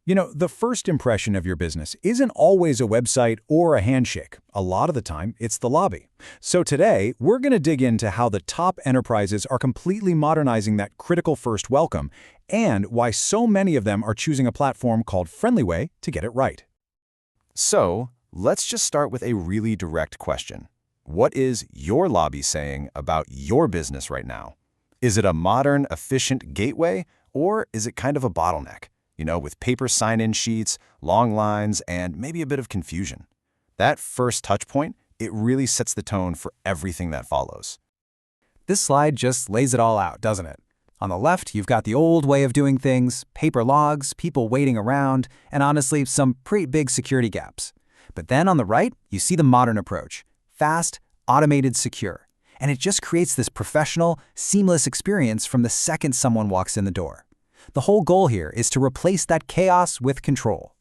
You know, the first impression of your business isn't always a website or a handshake. A lot of the time, it's the lobby. So today, we're going to dig into how the top enterprises are completely modernizing that critical first welcome and why so many of them are choosing a platform called friendlyway to get it right. So, let's just start with a really direct question. What is your lobby saying about your business right now? Is it a modern, efficient gateway, or is it kind of a bottleneck? With paper sign-in sheets, long lines, and maybe a bit of confusion. That first touch point, it really sets the tone for everything that follows. This slide just lays it all out, doesn't it? On the left, you've got the old way of doing things, paper logs, people waiting around, and honestly, some pretty big security gaps. But then on the right, you see the modern approach. Fast, automated, secure. And it just creates this professional, seamless experience from the second someone walks in the door. The whole goal here is to replace that chaos with control.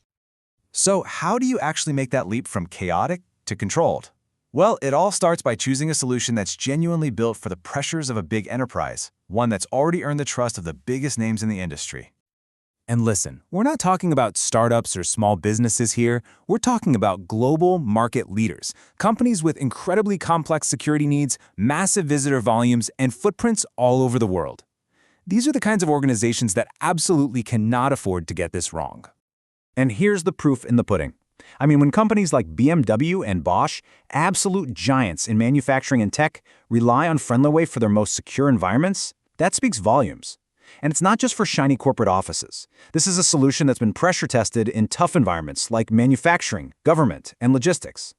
So how do you actually make that leap from chaotic to controlled? Well, it all starts by choosing a solution that's genuinely built for the pressures of a big enterprise, one that's already earned the trust of the biggest names in the industry. And listen, we're not talking about startups or small businesses here. We're talking about global market leaders, companies with incredibly complex security needs, massive visitor volumes, and footprints all over the world. These are the kinds of organizations that absolutely cannot afford to get this wrong. And here's the proof in the pudding. I mean, when companies like BMW and Bosch, absolute giants in manufacturing and tech, rely on friendlyway for their most secure environments, that speaks volumes. And it's not just for shiny corporate offices. This is a solution that's been pressure-tested in tough environments like manufacturing, government, and logistics.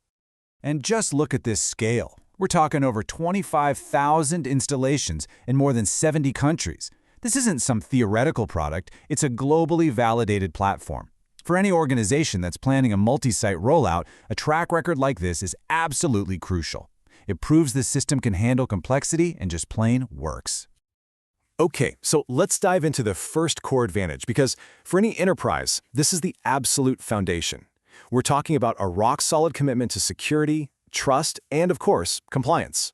And just look at this scale. We're talking over 25,000 installations in more than 70 countries. This isn't some theoretical product, it's a globally validated platform. For any organization that's planning a multi-site rollout, a track record like this is absolutely crucial. It proves the system can handle complexity and just plain works. Okay, so let's dive into the first core advantage, because for any enterprise, this is the absolute foundation. We're talking about a rock-solid commitment to security, trust, and of course, compliance.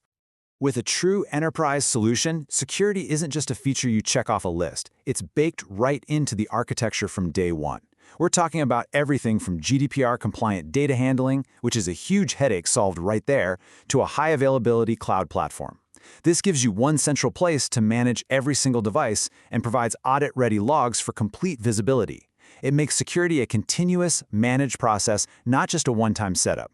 With a true enterprise solution, security isn't just a feature you check off a list. It's baked right into the architecture from day one. We're talking about everything from GDPR-compliant data handling, which is a huge headache solved right there, to a high-availability cloud platform. This gives you one central place to manage every single device and provides audit-ready logs for complete visibility. It makes security a continuous, managed process, not just a one-time setup.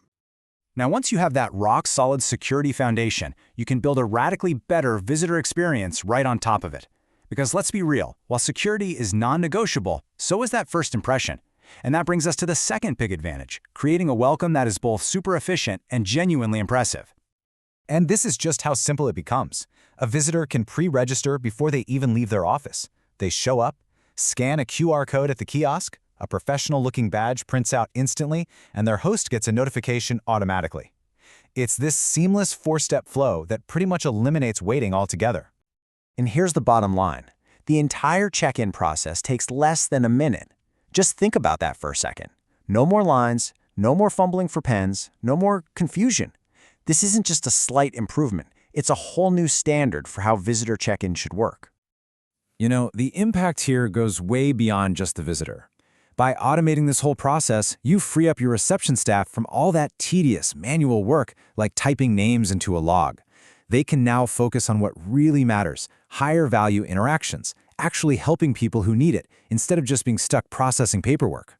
Now, once you have that rock-solid security foundation, you can build a radically better visitor experience right on top of it. Because let's be real, while security is non-negotiable, so is that first impression. And that brings us to the second big advantage, creating a welcome that is both super efficient and genuinely impressive. And this is just how simple it becomes. A visitor can pre-register before they even leave their office. They show up, scan a QR code at the kiosk, a professional-looking badge prints out instantly, and their host gets a notification automatically. It's this seamless four-step flow that pretty much eliminates waiting altogether. And here's the bottom line. The entire check-in process takes less than a minute. Just think about that for a second. No more lines, no more fumbling for pens, no more confusion. This isn't just a slight improvement. It's a whole new standard for how visitor check-in should work. The impact here goes way beyond just the visitor. By automating this whole process, you free up your reception staff from all that tedious manual work like typing names into a log. They can now focus on what really matters, higher value interactions, actually helping people who need it, instead of just being stuck processing paperwork.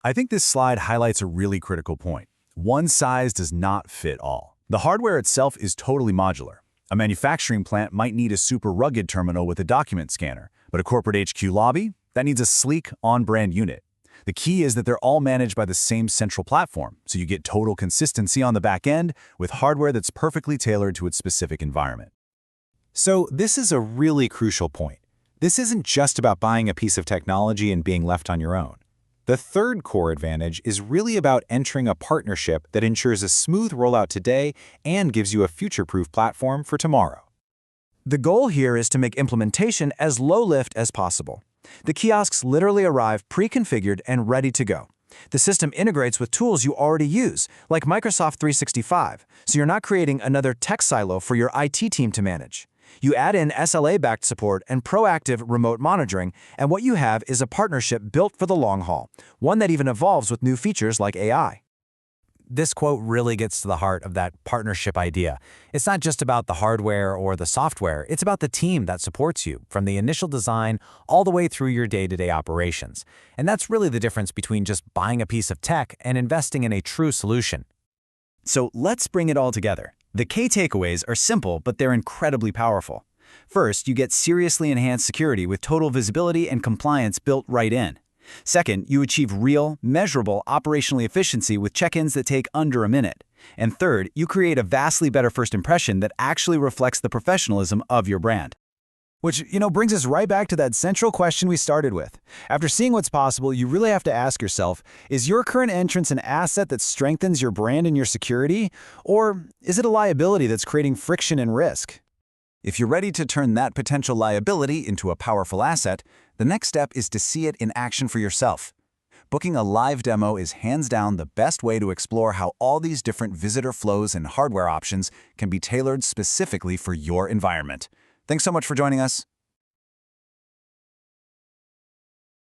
I think this slide highlights a really critical point. One size does not fit all. The hardware itself is totally modular. A manufacturing plant might need a super rugged terminal with a document scanner, but a corporate HQ lobby, that needs a sleek, on-brand unit. The key is that they're all managed by the same central platform, so you get total consistency on the back end with hardware that's perfectly tailored to its specific environment. So this is a really crucial point. This isn't just about buying a piece of technology and being left on your own. The third core advantage is really about entering a partnership that ensures a smooth rollout today and gives you a future-proof platform for tomorrow. The goal here is to make implementation as low-lift as possible. The kiosks literally arrive pre-configured and ready to go. The system integrates with tools you already use, like Microsoft 365, so you're not creating another tech silo for your IT team to manage. You add in SLA-backed support and proactive remote monitoring, and what you have is a partnership built for the long haul, one that even evolves with new features like AI. This quote really gets to the heart of that partnership idea. It's not just about the hardware or the software, it's about the team that supports you, from the initial design all the way through your day-to-day operations. And that's really the difference between just buying a piece of tech and investing in a true solution. So let's bring it all together. The key takeaways are simple, but they're incredibly powerful. First, you get seriously enhanced security with total visibility and compliance built right in. Second, you achieve real, measurable operational efficiency with check-ins that take under a minute. And third, you create a vastly better first impression that actually reflects the professionalism of your brand. Which, brings us right back to that central question we started with. After seeing what's possible, you really have to ask yourself, is your current entrance an asset that strengthens your brand and your security? Or is it a liability that's creating friction and risk? If you're ready to turn that potential liability into a powerful asset, the next step is to see it in action for yourself. Booking a live demo is hands down the best way to explore how all these different visitor flows and hardware options can be tailored specifically for your environment. Thanks so much for joining us.